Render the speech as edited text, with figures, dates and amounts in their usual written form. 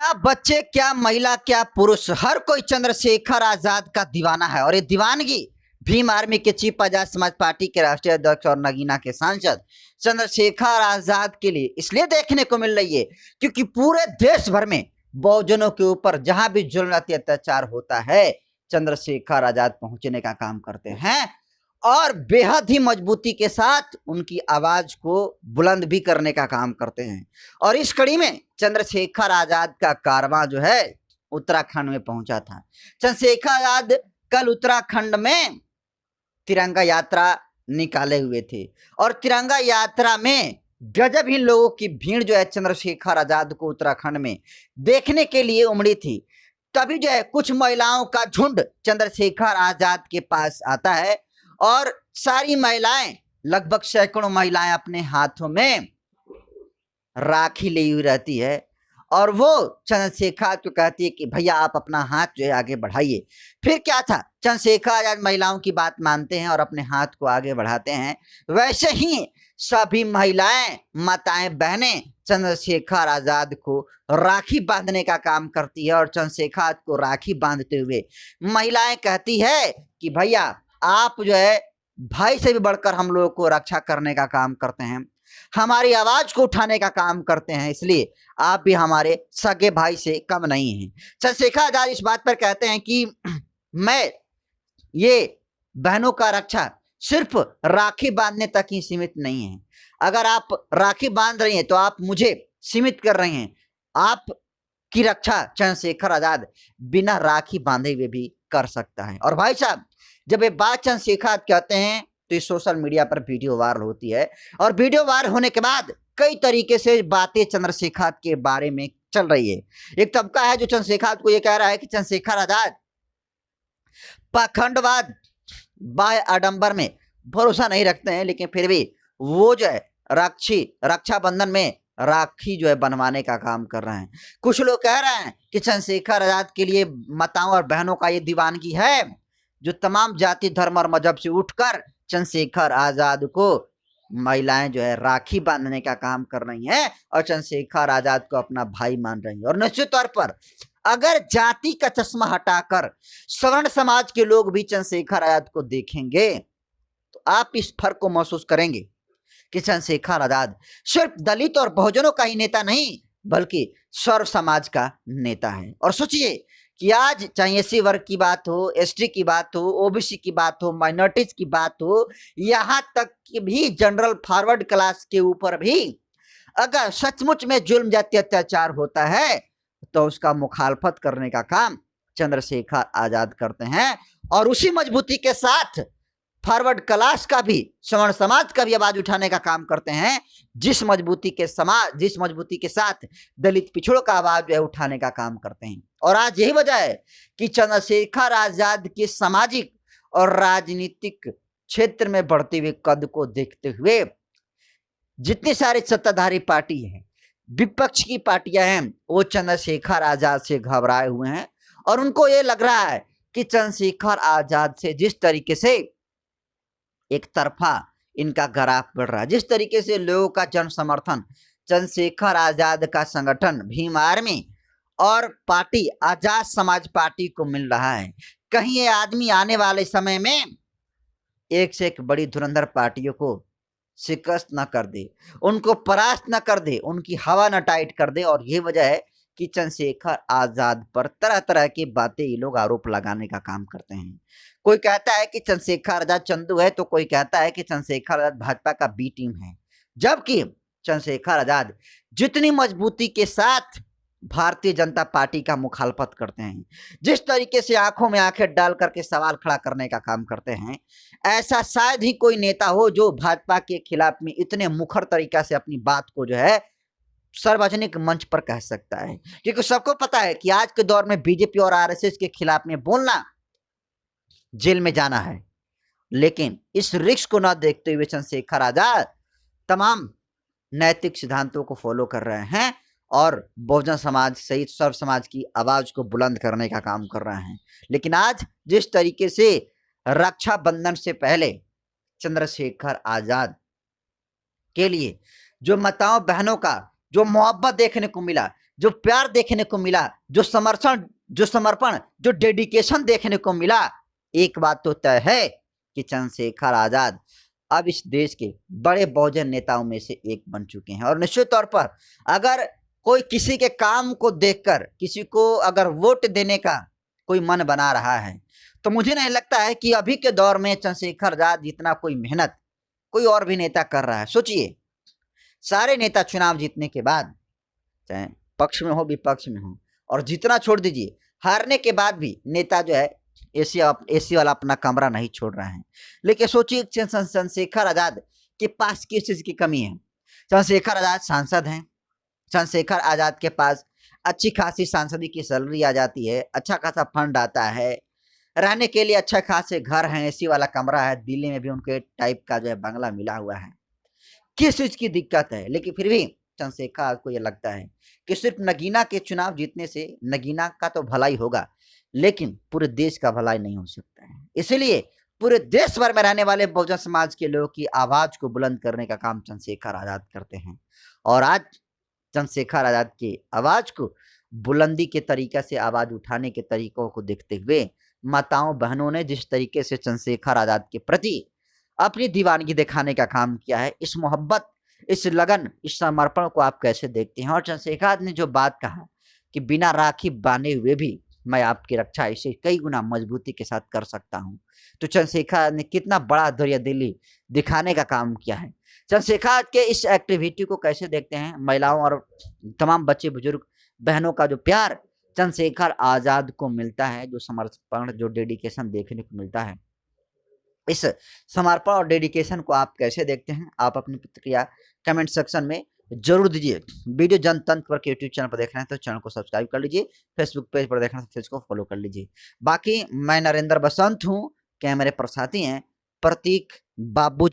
क्या बच्चे, क्या महिला, क्या पुरुष, हर कोई चंद्रशेखर आजाद का दीवाना है। और ये दीवानगी भीम आर्मी के चीफ आजाद समाज पार्टी के राष्ट्रीय अध्यक्ष और नगीना के सांसद चंद्रशेखर आजाद के लिए इसलिए देखने को मिल रही है क्योंकि पूरे देश भर में बहुजनों के ऊपर जहां भी जुल्म अत्याचार होता है, चंद्रशेखर आजाद पहुंचने का काम करते हैं और बेहद ही मजबूती के साथ उनकी आवाज को बुलंद भी करने का काम करते हैं। और इस कड़ी में चंद्रशेखर आजाद का कारवां जो है उत्तराखंड में पहुंचा था। चंद्रशेखर आजाद कल उत्तराखंड में तिरंगा यात्रा निकाले हुए थे और तिरंगा यात्रा में गजब ही लोगों की भीड़ जो है चंद्रशेखर आजाद को उत्तराखंड में देखने के लिए उमड़ी थी। तभी जो है कुछ महिलाओं का झुंड चंद्रशेखर आजाद के पास आता है और सारी महिलाएं, लगभग सैकड़ों महिलाएं अपने हाथों में राखी ली हुई रहती है और वो चंद्रशेखर को कहती है कि भैया आप अपना हाथ जो है आगे बढ़ाइए। फिर क्या था, चंद्रशेखर आजाद महिलाओं की बात मानते हैं और अपने हाथ को आगे बढ़ाते हैं। वैसे ही सभी महिलाएं, माताएं, बहनें चंद्रशेखर आजाद को राखी बांधने का काम करती है और चंद्रशेखर को राखी बांधते हुए महिलाएं कहती है कि भैया आप जो है भाई से भी बढ़कर हम लोगों को रक्षा करने का काम करते हैं, हमारी आवाज को उठाने का काम करते हैं, इसलिए आप भी हमारे सगे भाई से कम नहीं हैं। चंद्रशेखर आजाद इस बात पर कहते हैं कि मैं ये बहनों का रक्षा सिर्फ राखी बांधने तक ही सीमित नहीं है। अगर आप राखी बांध रही हैं तो आप मुझे सीमित कर रहे हैं। आप की रक्षा चंद्रशेखर आजाद बिना राखी बांधे हुए भी कर सकता है। और भाई साहब, जब ये बात चंद्रशेखर कहते हैं तो इस सोशल मीडिया पर वीडियो वायरल होती है और वीडियो वायरल होने के बाद कई तरीके से बातें चंद्रशेखर के बारे में चल रही है। एक तबका है जो चंद्रशेखर को यह कह रहा है कि चंद्रशेखर आजाद पाखंडवाद, बाह्य आडंबर में भरोसा नहीं रखते हैं, लेकिन फिर भी वो जो है रक्षाबंधन में राखी जो है बनवाने का काम कर रहे हैं। कुछ लोग कह रहे हैं कि चंद्रशेखर आजाद के लिए माताओं और बहनों का ये दीवानगी है जो तमाम जाति, धर्म और मजहब से उठकर चंद्रशेखर आजाद को महिलाएं जो है राखी बांधने का काम कर रही हैं और चंद्रशेखर आजाद को अपना भाई मान रही हैं। और निश्चित तौर पर अगर जाति का चश्मा हटाकर सवर्ण समाज के लोग भी चंद्रशेखर आजाद को देखेंगे तो आप इस फर्क को महसूस करेंगे कि चंद्रशेखर आजाद सिर्फ दलित और बहुजनों का ही नेता नहीं बल्कि सर्व समाज का नेता है। और सोचिए कि आज चाहे एससी वर्ग की बात हो, एसटी की बात हो, ओबीसी की बात हो, माइनॉरिटीज की बात हो, यहाँ तक कि भी जनरल फॉरवर्ड क्लास के ऊपर भी अगर सचमुच में जुल्म जाति अत्याचार होता है तो उसका मुखालफत करने का काम चंद्रशेखर आजाद करते हैं और उसी मजबूती के साथ फॉरवर्ड क्लास का भी, सवर्ण समाज का भी आवाज उठाने का काम करते हैं जिस मजबूती के साथ दलित पिछड़ों का आवाज जो है उठाने का काम करते हैं। और आज यही वजह है कि चंद्रशेखर आजाद के सामाजिक और राजनीतिक क्षेत्र में बढ़ते हुए कद को देखते हुए जितनी सारी सत्ताधारी पार्टी हैं, विपक्ष की पार्टियां हैं, वो चंद्रशेखर आजाद से घबराए हुए हैं और उनको ये लग रहा है कि चंद्रशेखर आजाद से जिस तरीके से एक तरफा इनका ग्राफ बढ़ रहा है, जिस तरीके से लोगों का जन समर्थन चंद्रशेखर आजाद का संगठन भीम आर्मी और पार्टी आजाद समाज पार्टी को मिल रहा है, कहीं ये आदमी आने वाले समय में एक से एक बड़ी धुरंधर पार्टियों को शिकस्त न कर दे, उनको परास्त न कर दे, उनकी हवा न टाइट कर दे। और ये वजह है कि चंद्रशेखर आजाद पर तरह तरह की बातें ये लोग आरोप लगाने का काम करते हैं। कोई कहता है कि चंद्रशेखर आजाद चंदू है तो कोई कहता है कि चंद्रशेखर आजाद भाजपा का बी टीम है, जबकि चंद्रशेखर आजाद जितनी मजबूती के साथ भारतीय जनता पार्टी का मुखालफत करते हैं, जिस तरीके से आंखों में आंखें डाल करके सवाल खड़ा करने का काम करते हैं, ऐसा शायद ही कोई नेता हो जो भाजपा के खिलाफ में इतने मुखर तरीका से अपनी बात को जो है सार्वजनिक मंच पर कह सकता है। क्योंकि सबको पता है कि आज के दौर में बीजेपी और आरएसएस के खिलाफ में बोलना जेल में जाना है, लेकिन इस रिस्क को न देखते हुए चंद्रशेखर आजाद तमाम नैतिक सिद्धांतों को फॉलो कर रहे हैं और बहुजन समाज सहित सर्व समाज की आवाज को बुलंद करने का काम कर रहे हैं। लेकिन आज जिस तरीके से रक्षाबंधन से पहले चंद्रशेखर आजाद के लिए जो माताओं बहनों का जो मोहब्बत देखने को मिला, जो प्यार देखने को मिला, जो समर्पण, जो डेडिकेशन देखने को मिला, एक बात तो तय है कि चंद्रशेखर आजाद अब इस देश के बड़े बहुजन नेताओं में से एक बन चुके हैं। और निश्चित तौर पर अगर कोई किसी के काम को देखकर किसी को अगर वोट देने का कोई मन बना रहा है, तो मुझे नहीं लगता है कि अभी के दौर में चंद्रशेखर आजाद जितना कोई मेहनत कोई और भी नेता कर रहा है। सोचिए, सारे नेता चुनाव जीतने के बाद, चाहे पक्ष में हो विपक्ष में हो, और जितना छोड़ दीजिए, हारने के बाद भी नेता जो है एसी वाला अपना कमरा नहीं छोड़ रहा है। लेकिन सोचिए चंद्रशेखर आजाद के पास किस चीज की कमी है। चंद्रशेखर आजाद सांसद हैं, चंद्रशेखर आजाद के पास अच्छी खासी सांसदी की सैलरी आ जाती है, अच्छा खासा फंड आता है, रहने के लिए अच्छा खासे घर हैं, एसी वाला कमरा है, दिल्ली में भी उनके टाइप का जो है बंगला मिला हुआ है। किस चीज की दिक्कत है? लेकिन फिर भी चंद्रशेखर को यह लगता है कि सिर्फ नगीना के चुनाव जीतने से नगीना का तो भलाई होगा, लेकिन पूरे देश का भलाई नहीं हो सकता है। इसलिए पूरे देश भर में रहने वाले बहुजन समाज के लोगों की आवाज को बुलंद करने का काम चंद्रशेखर आजाद करते हैं। और आज चंद्रशेखर आजाद की आवाज को बुलंदी के तरीके से आवाज उठाने के तरीकों को देखते हुए माताओं बहनों ने जिस तरीके से चंद्रशेखर आजाद के प्रति अपनी दीवानगी दिखाने का काम किया है, इस मोहब्बत, इस लगन, इस समर्पण को आप कैसे देखते हैं? और चंद्रशेखर आजाद ने जो बात कहा कि बिना राखी बांधे हुए भी मैं आपकी रक्षा इसे कई गुना मजबूती के साथ कर सकता हूं, तो चंद्रशेखर ने कितना बड़ा धैर्य दिखाने का काम किया है। चंद्रशेखर के इस एक्टिविटी को कैसे देखते हैं? महिलाओं और तमाम बच्चे बुजुर्ग बहनों का जो प्यार चंद्रशेखर आजाद को मिलता है, जो समर्पण, जो डेडिकेशन देखने को मिलता है, इस समर्पण और डेडिकेशन को आप कैसे देखते हैं? आप अपनी प्रतिक्रिया कमेंट सेक्शन में जरूर दीजिए। वीडियो जनतंत्र पर के यूट्यूब चैनल पर देख रहे हैं तो चैनल को सब्सक्राइब कर लीजिए, फेसबुक पेज पर देख रहे हैं तो पेज को फॉलो कर लीजिए। बाकी मैं नरेंद्र बसंत हूँ, कैमरे पर साथी हैं प्रतीक बाबू।